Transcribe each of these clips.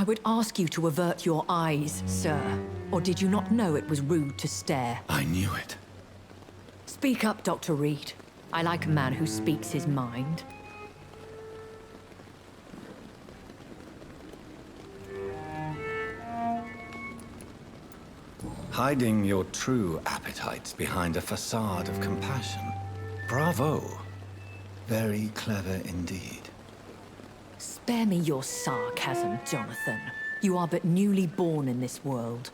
I would ask you to avert your eyes, sir. Or did you not know it was rude to stare? I knew it. Speak up, Dr. Reed. I like a man who speaks his mind. Hiding your true appetites behind a facade of compassion. Bravo. Very clever indeed. Spare me your sarcasm, Jonathan. You are but newly born in this world.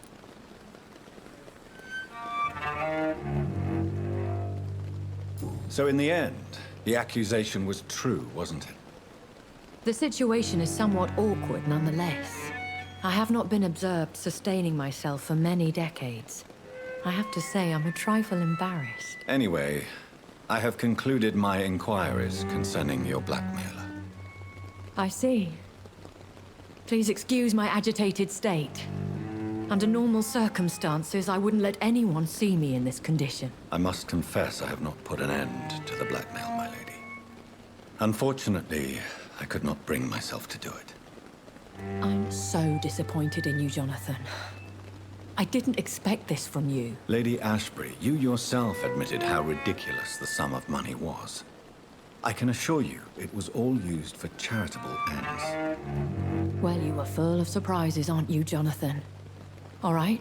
So in the end, the accusation was true, wasn't it? The situation is somewhat awkward nonetheless. I have not been observed sustaining myself for many decades. I have to say I'm a trifle embarrassed. Anyway, I have concluded my inquiries concerning your blackmailer. I see. Please excuse my agitated state. Under normal circumstances, I wouldn't let anyone see me in this condition. I must confess I have not put an end to the blackmail, my lady. Unfortunately, I could not bring myself to do it. I'm so disappointed in you, Jonathan. I didn't expect this from you. Lady Ashbury, you yourself admitted how ridiculous the sum of money was. I can assure you, it was all used for charitable ends. Well, you are full of surprises, aren't you, Jonathan? All right,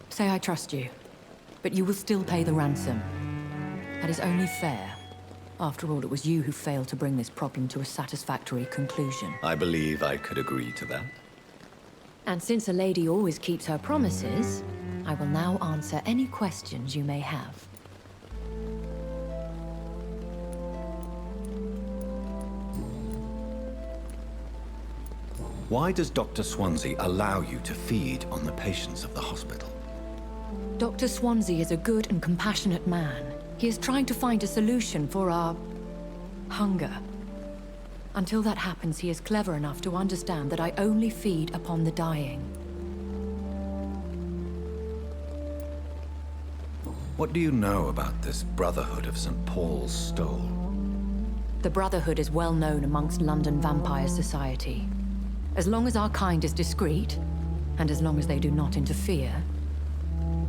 say I trust you, but you will still pay the ransom. That is only fair. After all, it was you who failed to bring this problem to a satisfactory conclusion. I believe I could agree to that. And since a lady always keeps her promises, I will now answer any questions you may have. Why does Dr. Swansea allow you to feed on the patients of the hospital? Dr. Swansea is a good and compassionate man. He is trying to find a solution for our hunger. Until that happens, he is clever enough to understand that I only feed upon the dying. What do you know about this Brotherhood of St. Paul's Stole? The Brotherhood is well known amongst London Vampire Society. As long as our kind is discreet, and as long as they do not interfere,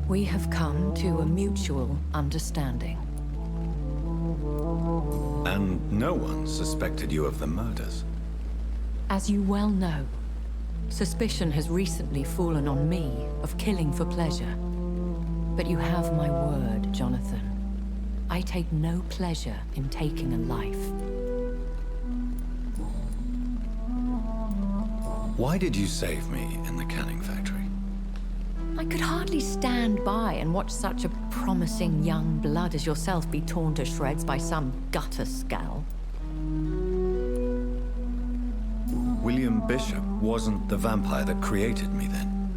we have come to a mutual understanding. And no one suspected you of the murders? As you well know, suspicion has recently fallen on me of killing for pleasure. But you have my word, Jonathan. I take no pleasure in taking a life. Why did you save me in the canning factory? I could hardly stand by and watch such a promising young blood as yourself be torn to shreds by some gutter scowl. William Bishop wasn't the vampire that created me then?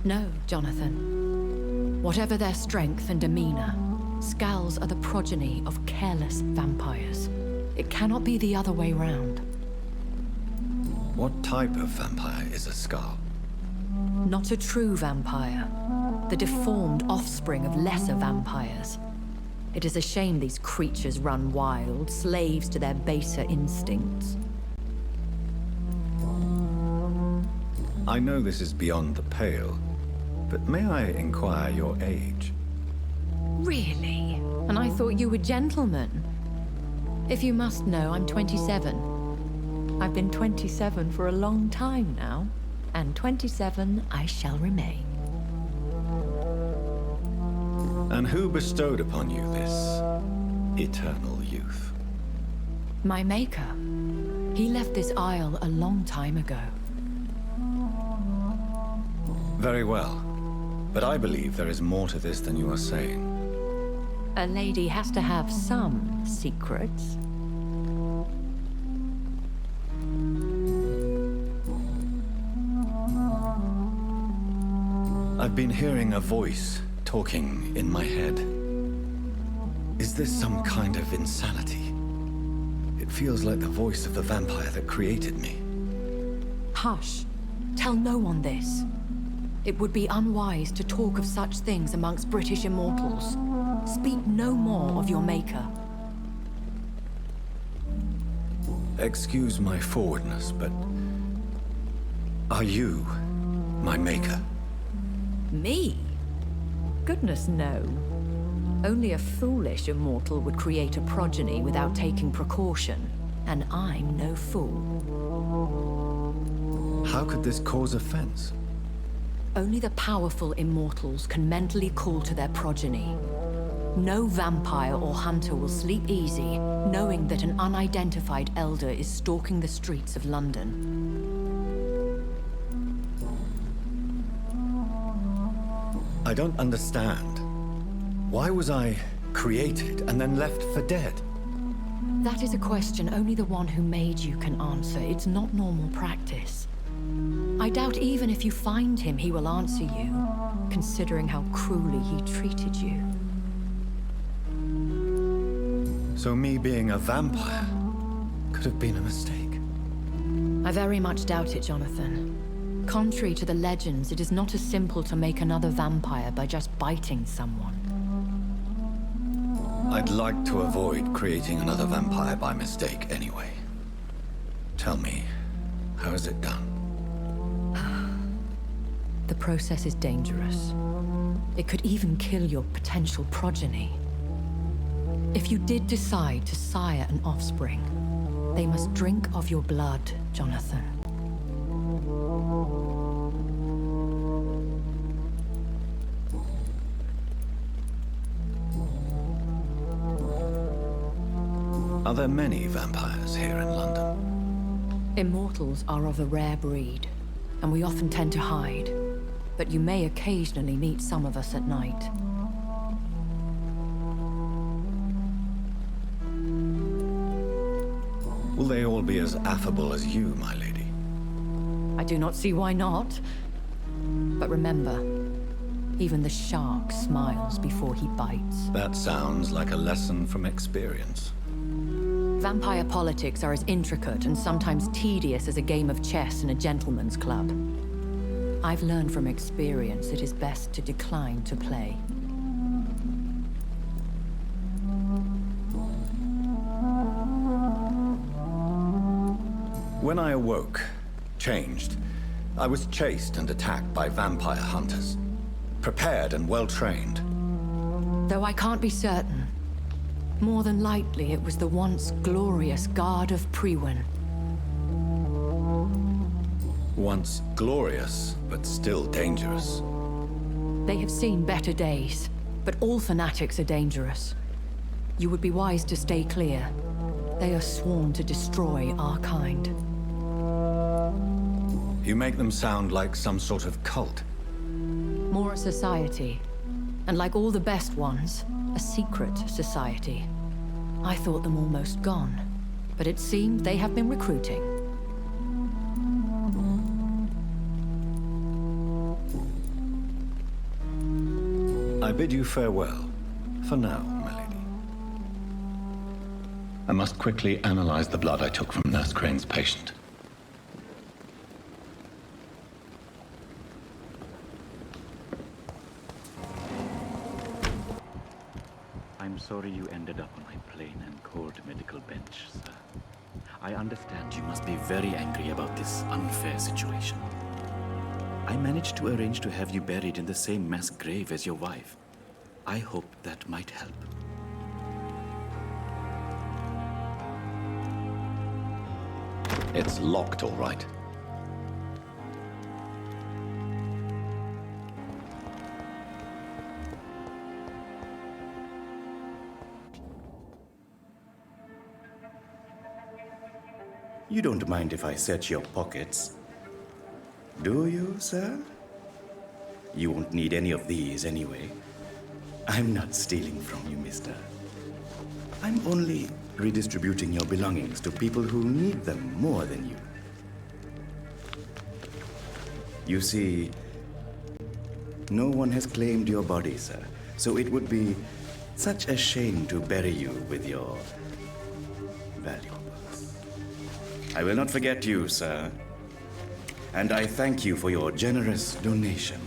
No, Jonathan. Whatever their strength and demeanor, Scowls are the progeny of careless vampires. It cannot be the other way round. What type of vampire is a Skull? Not a true vampire. The deformed offspring of lesser vampires. It is a shame these creatures run wild, slaves to their baser instincts. I know this is beyond the pale, but may I inquire your age? Really? And I thought you were gentlemen. If you must know, I'm 27. I've been 27 for a long time now, and 27 I shall remain. And who bestowed upon you this eternal youth? My maker. He left this isle a long time ago. Very well, but I believe there is more to this than you are saying. A lady has to have some secrets. I've been hearing a voice talking in my head. Is this some kind of insanity? It feels like the voice of the vampire that created me. Hush. Tell no one this. It would be unwise to talk of such things amongst British immortals. Speak no more of your maker. Excuse my forwardness, but are you my maker? Me? Goodness, no. Only a foolish immortal would create a progeny without taking precaution, and I'm no fool. How could this cause offense? Only the powerful immortals can mentally call to their progeny. No vampire or hunter will sleep easy, knowing that an unidentified elder is stalking the streets of London. I don't understand. Why was I created and then left for dead? That is a question only the one who made you can answer. It's not normal practice. I doubt even if you find him, he will answer you, considering how cruelly he treated you. So me being a vampire could have been a mistake. I very much doubt it, Jonathan. Contrary to the legends, it is not as simple to make another vampire by just biting someone. I'd like to avoid creating another vampire by mistake anyway. Tell me, how is it done? The process is dangerous. It could even kill your potential progeny. If you did decide to sire an offspring, they must drink of your blood, Jonathan. Are there many vampires here in London? Immortals are of a rare breed, and we often tend to hide. But you may occasionally meet some of us at night. Will they all be as affable as you, my lady? I do not see why not. But remember, even the shark smiles before he bites. That sounds like a lesson from experience. Vampire politics are as intricate and sometimes tedious as a game of chess in a gentleman's club. I've learned from experience it is best to decline to play. When I awoke, changed, I was chased and attacked by vampire hunters. Prepared and well-trained. Though I can't be certain, more than likely it was the once glorious Guard of Priwen. Once glorious, but still dangerous. They have seen better days, but all fanatics are dangerous. You would be wise to stay clear. They are sworn to destroy our kind. You make them sound like some sort of cult. More a society, and like all the best ones, a secret society. I thought them almost gone, but it seemed they have been recruiting. I bid you farewell, for now, my lady. I must quickly analyze the blood I took from Nurse Crane's patient. I'm sorry you ended up on my plain and cold medical bench, sir. I understand you must be very angry about this unfair situation. I managed to arrange to have you buried in the same mass grave as your wife. I hope that might help. It's locked, all right. You don't mind if I search your pockets, do you, sir? You won't need any of these anyway. I'm not stealing from you, mister. I'm only redistributing your belongings to people who need them more than you. You see, no one has claimed your body, sir, so it would be such a shame to bury you with your valuables. I will not forget you, sir. And I thank you for your generous donation.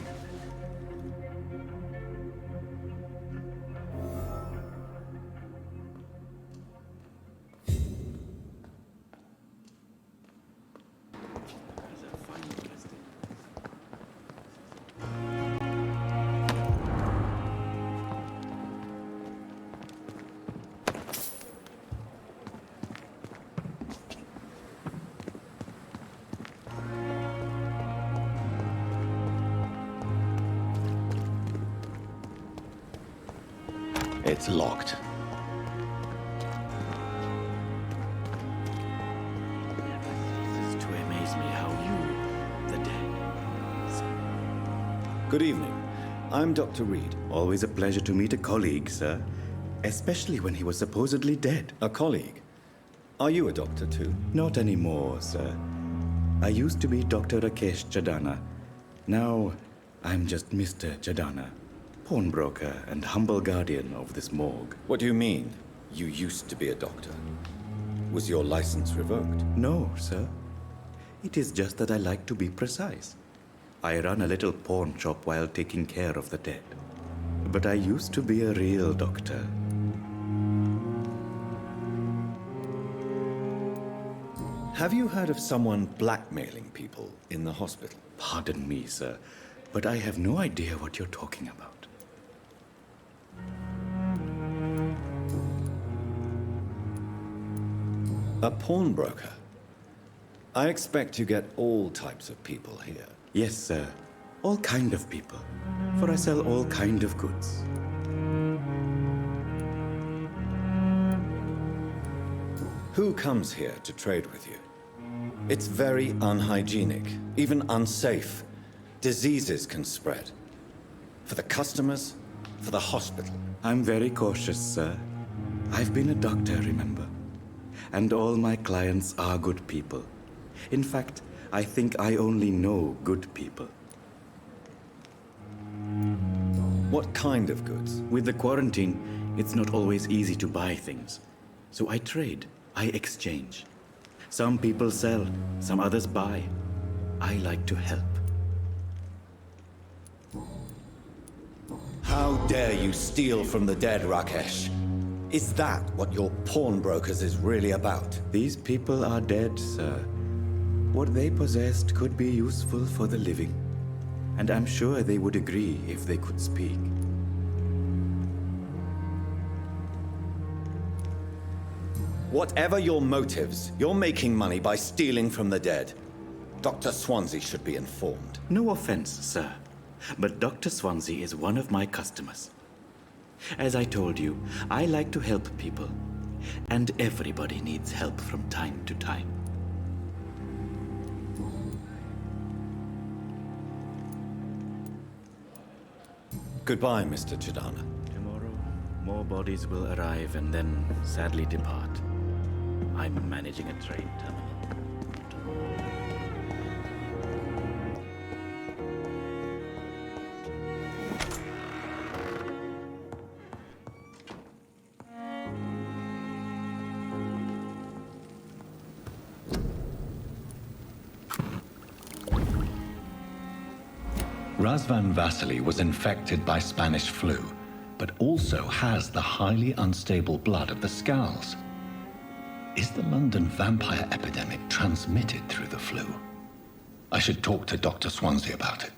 It's locked. This is to amaze me how you, the dead. Good evening. I'm Dr. Reed. Always a pleasure to meet a colleague, sir. Especially when he was supposedly dead. A colleague. Are you a doctor too? Not anymore, sir. I used to be Dr. Rakesh Chadana. Now, I'm just Mr. Chadana, pawnbroker and humble guardian of this morgue. What do you mean, you used to be a doctor? Was your license revoked? No, sir. It is just that I like to be precise. I run a little pawn shop while taking care of the dead. But I used to be a real doctor. Have you heard of someone blackmailing people in the hospital? Pardon me, sir, but I have no idea what you're talking about. A pawnbroker? I expect you get all types of people here. Yes, sir. All kind of people. For I sell all kind of goods. Who comes here to trade with you? It's very unhygienic, even unsafe. Diseases can spread. For the customers, for the hospital. I'm very cautious, sir. I've been a doctor, remember? And all my clients are good people. In fact, I think I only know good people. What kind of goods? With the quarantine, it's not always easy to buy things. So I trade, I exchange. Some people sell, some others buy. I like to help. How dare you steal from the dead, Rakesh? Is that what your pawnbrokers is really about? These people are dead, sir. What they possessed could be useful for the living. And I'm sure they would agree if they could speak. Whatever your motives, you're making money by stealing from the dead. Dr. Swansea should be informed. No offense, sir, but Dr. Swansea is one of my customers. As I told you, I like to help people, and everybody needs help from time to time. Goodbye, Mr. Chidana. Tomorrow, more bodies will arrive and then sadly depart. I'm managing a train terminal. Razvan Vasily was infected by Spanish flu, but also has the highly unstable blood of the Scowls. Is the London vampire epidemic transmitted through the flu? I should talk to Dr. Swansea about it.